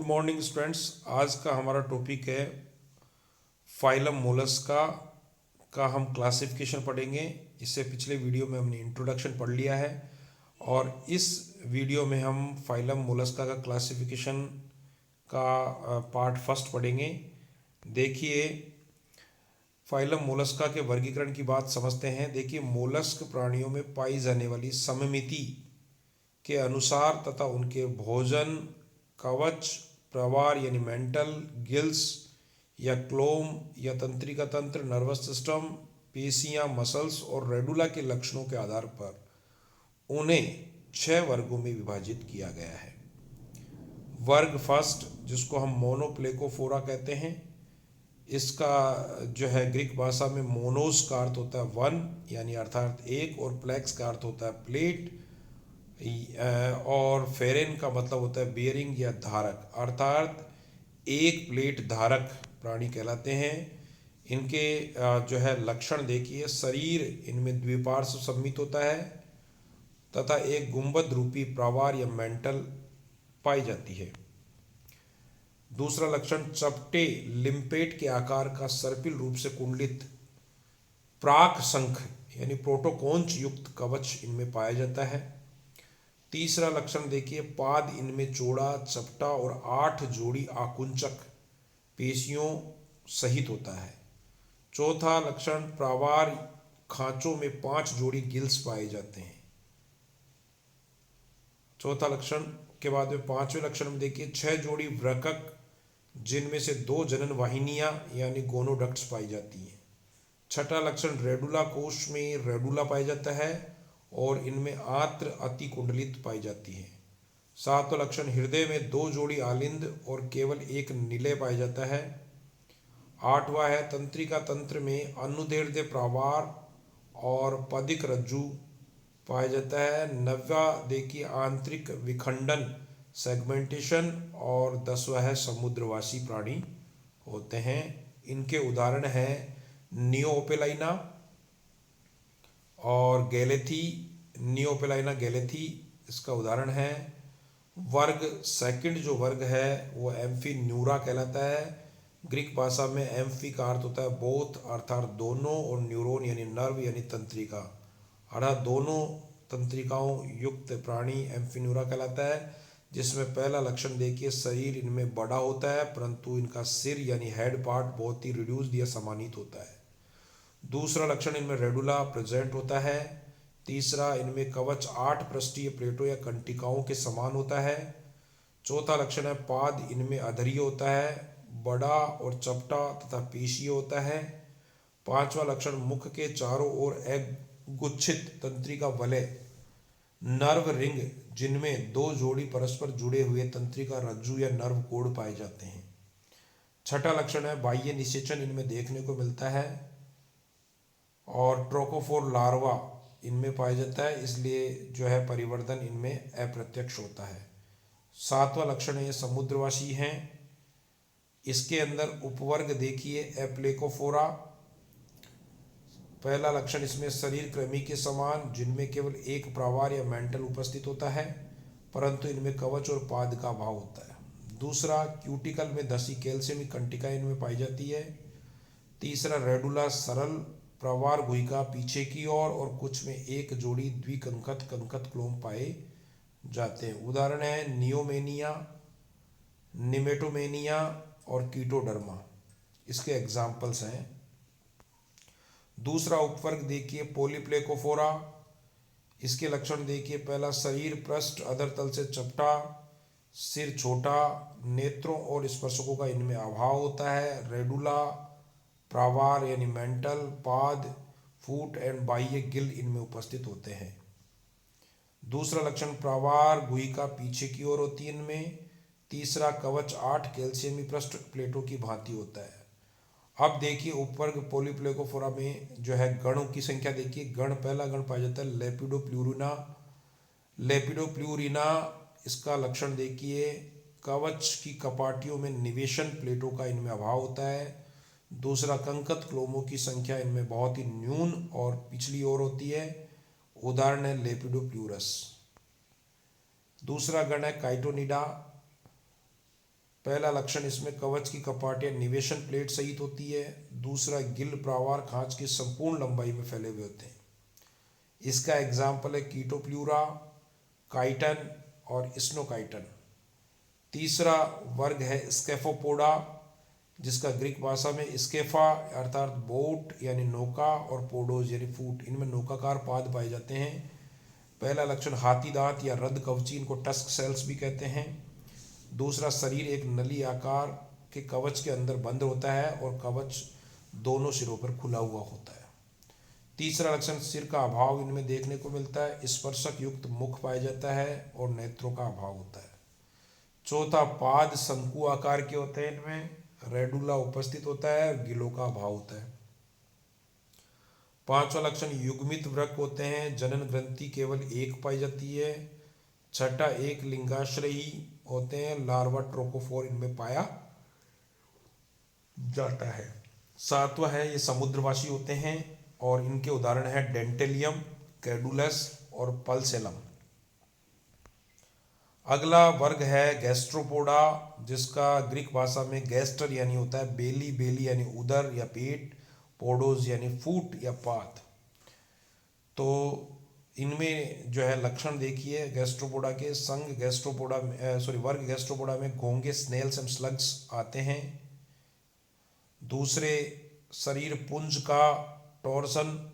Morning students. आज का हमारा टॉपिक है फाइलम मोलस्का का हम क्लासिफिकेशन पढ़ेंगे। इससे पिछले वीडियो में हमने इंट्रोडक्शन पढ़ लिया है और इस वीडियो में हम फाइलम मोलस्का का क्लासिफिकेशन का पार्ट फर्स्ट पढ़ेंगे। देखिए, फाइलम मोलस्का के वर्गीकरण की बात समझते हैं। देखिए, मोलस्क प्राणियों में पाई जाने वाली सममिति के अनुसार तथा उनके भोजन, कवच, प्रवार यानी मेंटल, गिल्स या क्लोम या तंत्रिका तंत्र, नर्वस सिस्टम, पेशियां, मसल्स और रेडुला के लक्षणों के आधार पर उन्हें 6 वर्गों में विभाजित किया गया है। वर्ग फर्स्ट, जिसको हम मोनोप्लेकोफोरा कहते हैं, इसका जो है ग्रीक भाषा में मोनोस का अर्थ होता है वन यानी अर्थात एक, और प्लेक्स का अर्थ होता है प्लेट, और फेरेन का मतलब होता है बियरिंग या धारक, अर्थात एक प्लेट धारक प्राणी कहलाते हैं। इनके जो है लक्षण देखिए, शरीर इनमें द्विपार्श्व सम्मित होता है तथा एक गुंबद रूपी प्रावार या मेंटल पाई जाती है। दूसरा लक्षण, चपटे लिम्पेट के आकार का सर्पिल रूप से कुंडलित प्राक शंख यानी प्रोटोकोंच युक्त कवच इनमें पाया जाता है। तीसरा लक्षण देखिए, पाद इनमें चौड़ा, चपटा और 8 जोड़ी आकुंचक पेशियों सहित होता है। चौथा लक्षण, प्रावार खांचों में 5 जोड़ी गिल्स पाए जाते हैं। चौथा लक्षण के बाद में पांचवें लक्षण में देखिए 6 जोड़ी वृकक, जिनमें से 2 जनन वाहिनियां यानी गोनोडक्ट्स पाई जाती हैं। छठा लक्षण, रेडुला कोश में रेडुला पाया जाता है और इनमें आंत्र अति कुंडलित पाई जाती है। सातवां लक्षण, हृदय में 2 जोड़ी आलिंद और केवल एक निलय पाया जाता है। आठवां है, तंत्रिका तंत्र में अनुदैर्ध्य प्रावार और पदिक रज्जु पाया जाता है। नौवां देखिए आंतरिक विखंडन सेगमेंटेशन, और 10वां है समुद्रवासी प्राणी होते हैं। इनके उदाहरण हैं नियोपेलाइना और गैलेथी। नियोपेलाइना, गैलेथी इसका उदाहरण है। वर्ग सेकंड जो वर्ग है वो एम्फीन्यूरा कहलाता है। ग्रीक भाषा में एम्फी का अर्थ होता है बोथ अर्थात दोनों, और न्यूरोन यानी नर्व यानी तंत्रिका, अर्थात दोनों तंत्रिकाओं युक्त प्राणी एम्फीन्यूरा कहलाता है। जिसमें पहला लक्षण देखिए, शरीर इनमें बड़ा होता है परंतु इनका सिर यानी हेड पार्ट बहुत ही रिड्यूस्ड या समानित होता है। दूसरा लक्षण, इनमें रेडुला प्रेजेंट होता है। तीसरा, इनमें कवच 8 पृष्ठीय प्लेटों या कंटिकाओं के समान होता है। चौथा लक्षण है, पाद इनमें अधरीय होता है, बड़ा और चपटा तथा पेशीय होता है। पांचवा लक्षण, मुख के चारों ओर एक गुच्छित तंत्रिका वलय नर्व रिंग, जिनमें 2 जोड़ी परस्पर जुड़े हुए तंत्रिका रज्जु या नर्व कोड पाए जाते हैं। छठा लक्षण है, बाह्य निषेचन इनमें देखने को मिलता है और ट्रोकोफोर लार्वा इनमें पाया जाता है, इसलिए जो है परिवर्धन इनमें अप्रत्यक्ष होता है। सातवां लक्षण है, ये समुद्रवासी हैं। इसके अंदर उपवर्ग देखिए एप्लेकोफोरा। पहला लक्षण, इसमें शरीर कृमि के समान, जिनमें केवल एक प्रावार या मेंटल उपस्थित होता है परंतु इनमें कवच और पाद का अभाव होता है। दूसरा, क्यूटिकल में धसी कैल्शियम कंटिका इनमें पाई जाती है। तीसरा, रेडुला सरल प्रवार गुहिका पीछे की ओर और कुछ में एक जोड़ी द्विकंकत कंकत क्लोम पाए जाते हैं। उदाहरण है नियोमेनिया, निमेटोमेनिया और कीटोडर्मा, इसके एग्जाम्पल्स हैं। दूसरा उपवर्ग देखिए पोलीप्लेकोफोरा। इसके लक्षण देखिए, पहला, शरीर पृष्ठ अधर तल से चपटा, सिर छोटा, नेत्रों और स्पर्शकों का इनमें अभाव होता है। रेडुला प्रावार यानी मेंटल, पाद, फूट एंड बाह्य गिल इनमें उपस्थित होते हैं। दूसरा लक्षण, प्रावार गुहिका पीछे की ओर होती है इनमें। तीसरा, कवच 8 कैल्शियमी पृष्ठ प्लेटों की भांति होता है। अब देखिए उपवर्ग पोलीप्लेकोफोरा में जो है गणों की संख्या देखिए। गण, पहला गण पाया जाता है लेपिडोप्लूरिना। लेपिडोप्लूरिना, इसका लक्षण देखिए, कवच की कपाटियों में निवेशन प्लेटों का इनमें अभाव होता है। दूसरा, कंकत क्लोमों की संख्या इनमें बहुत ही न्यून और पिछली ओर होती है। उदाहरण है लेपिडोप्लूरस। दूसरा गण है काइटोनिडा। पहला लक्षण इसमें कवच की कपाट या निवेशन प्लेट सहित होती है। दूसरा, गिल प्रावार खांच की संपूर्ण लंबाई में फैले हुए होते हैं। इसका एग्जाम्पल है कीटोप्ल्यूरा, काइटन और स्नोकाइटन। तीसरा वर्ग है स्केफोपोडा, जिसका ग्रीक भाषा में स्केफा अर्थात बोट यानी नौका और पोडोज यानी फूट, इनमें नौकाकार पाद पाए जाते हैं। पहला लक्षण हाथी दांत या रद कवची, इनको टस्क सेल्स भी कहते हैं। दूसरा, शरीर एक नली आकार के कवच के अंदर बंद होता है और कवच दोनों सिरों पर खुला हुआ होता है। तीसरा लक्षण, सिर का अभाव इनमें देखने को मिलता है। स्पर्शक युक्त मुख पाया जाता है और नेत्रों का अभाव होता है। चौथा, पाद शंकु आकार के होते हैं, इनमें रेडुला उपस्थित होता है और गिलों का अभाव होता है। पांचवा लक्षण, युग्मित वृक्क होते हैं, जनन ग्रंथि केवल एक पाई जाती है। छठा, एक लिंगाश्रयी होते हैं, लार्वा ट्रोकोफोर इनमें पाया जाता है। सातवां है, ये समुद्रवासी होते हैं और इनके उदाहरण है डेंटेलियम, कैडुलस और पल्सेलम। अगला वर्ग है गैस्ट्रोपोडा, जिसका ग्रीक भाषा में गैस्टर यानी होता है बेली, बेली यानी उदर या पेट, पोडोज यानी फूट या पात। तो इनमें जो है लक्षण देखिए गैस्ट्रोपोडा के, संघ गैस्ट्रोपोडा में वर्ग गैस्ट्रोपोडा में घोंगे, स्नेल्स एंड स्लग्स आते हैं। दूसरे, शरीर पुंज का टॉर्सन,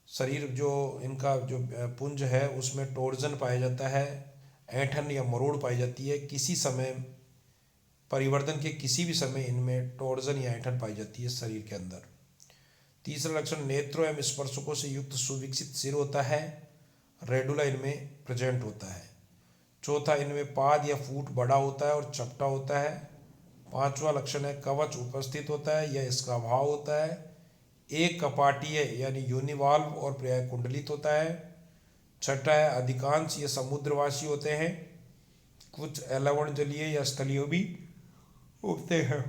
शरीर जो इनका जो पुंज है उसमें टॉर्जन पाया जाता है, ऐंठन या मरोड़ पाई जाती है। किसी समय परिवर्तन के किसी भी समय इनमें टॉर्जन या ऐंठन पाई जाती है शरीर के अंदर। तीसरा लक्षण, नेत्रों एवं स्पर्शकों से युक्त सुविकसित सिर होता है, रेडुला इनमें प्रेजेंट होता है। चौथा, इनमें पाद या फूट बड़ा होता है और चपटा होता है। पांचवा लक्षण है, कवच उपस्थित होता है या इसका अभाव होता है। एक कपाटीय यानी यूनिवाल्व और पर्याय कुंडलित होता है। छठा है, अधिकांश ये समुद्रवासी होते हैं, कुछ एलवण जलीय या स्थलीय भी होते हैं।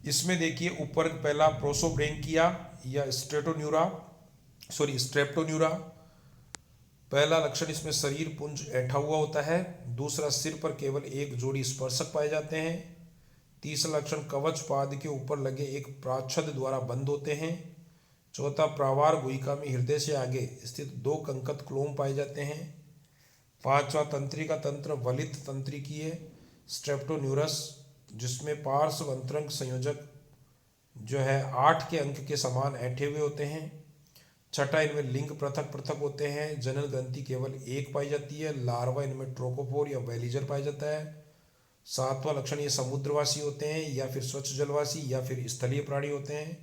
इसमें देखिए उपवर्ग पहला, प्रोसोब्रेंकिया या स्ट्रेप्टोन्यूरा। पहला लक्षण, इसमें शरीर पुंज ऐंठा हुआ होता है। दूसरा, सिर पर केवल एक जोड़ी स्पर्शक पाए जाते हैं। तीसरा लक्षण, कवच पाद के ऊपर लगे एक प्राच्छद द्वारा बंद होते हैं। चौथा, प्रावार गुहिका में हृदय से आगे स्थित दो कंकत क्लोम पाए जाते हैं। पांचवा, तंत्रिका तंत्र वलित तंत्रिकीय स्ट्रेप्टोन्यूरस, जिसमें पार्श्व अंतरंग संयोजक जो है 8 के अंक के समान ऐंठे हुए होते हैं। छठा, इनमें लिंग पृथक पृथक होते हैं, जनन ग्रंथि केवल एक पाई जाती है, लार्वा इनमें ट्रोकोफोर या वेलिजर पाया जाता है। सातवां लक्षण, ये समुद्रवासी होते हैं या फिर स्वच्छ जलवासी या फिर स्थलीय प्राणी होते हैं।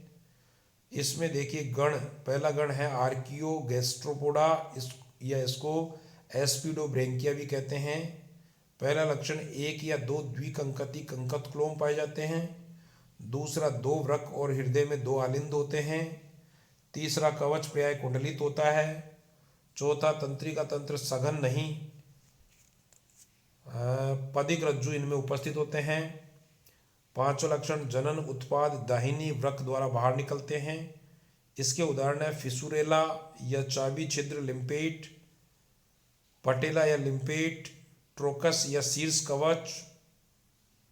इसमें देखिए गण, पहला गण है आर्कियो गैस्ट्रोपोडा, या इसको एस्पिडोब्रेंकिया भी कहते हैं। पहला लक्षण, एक या दो द्विकंकती कंकत क्लोम पाए जाते हैं। दूसरा, दो वृक्क और हृदय में दो आलिंद होते हैं। तीसरा, कवच पर्याय कुंडलित होता है। चौथा, तंत्रिका तंत्र सघन नहीं, पदिक रज्जु इनमें उपस्थित होते हैं। पांचवा लक्षण, जनन उत्पाद दाहिनी वृक्क द्वारा बाहर निकलते हैं। इसके उदाहरण है फिसुरेला या चाबी छिद्र लिम्पेट, पटेला या लिम्पेट, ट्रोकस या शीर्ष कवच,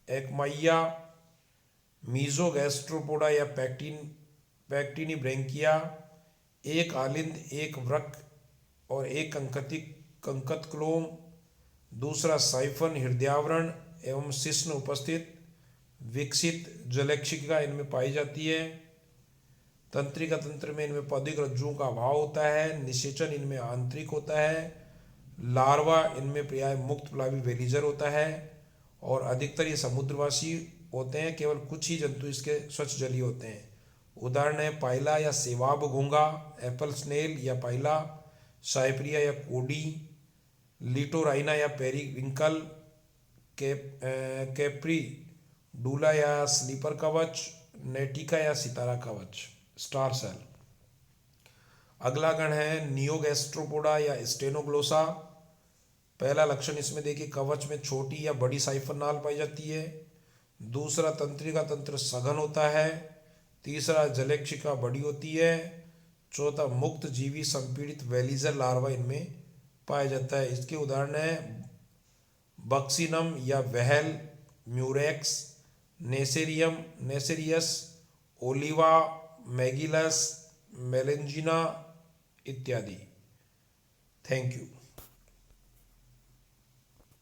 एकमाइया, मीजोगैस्ट्रोपोडा या पैक्टिनी ब्रेंकिया, एक आलिंद, एक वृक्क और एक कंकत क्लोम। दूसरा, साइफन हृदयावरण एवं शिश्न उपस्थित, विकसित जलैक्षिका इनमें पाई जाती है। तंत्रिका तंत्र में इनमें पदिक रज्जुओं का अभाव होता है, निषेचन इनमें आंतरिक होता है, लार्वा इनमें पर्याय मुक्त प्लावी वेलिजर होता है और अधिकतर ये समुद्रवासी होते हैं, केवल कुछ ही जंतु इसके स्वच्छ जलीय होते हैं। उदाहरण है पाइला या सेवाब घोंगा, एप्पल स्नेल या पाइला, साइप्रिया या कोडी, लिटोराइना या पेरीविंकल, कैप्री डूला या स्लीपर कवच, नेटिका या सितारा कवच, स्टार सेल। अगला गण है नियोगैस्ट्रोपोडा या स्टेनोग्लोसा। पहला लक्षण इसमें देखिए कवच में छोटी या बड़ी साइफन नाल पाई जाती है। दूसरा, तंत्रिका तंत्र सघन होता है। तीसरा, जलैक्षिका बड़ी होती है। चौथा, मुक्त जीवी संपीड़ित वेलिजर लार्वा इनमें पाया जाता है। इसके उदाहरण है बक्सीनम या वहल, म्यूरेक्स, नेसेरियम, नेसेरियस, ओलिवा, मैगिलस, मेलेंजिना इत्यादि। Thank you.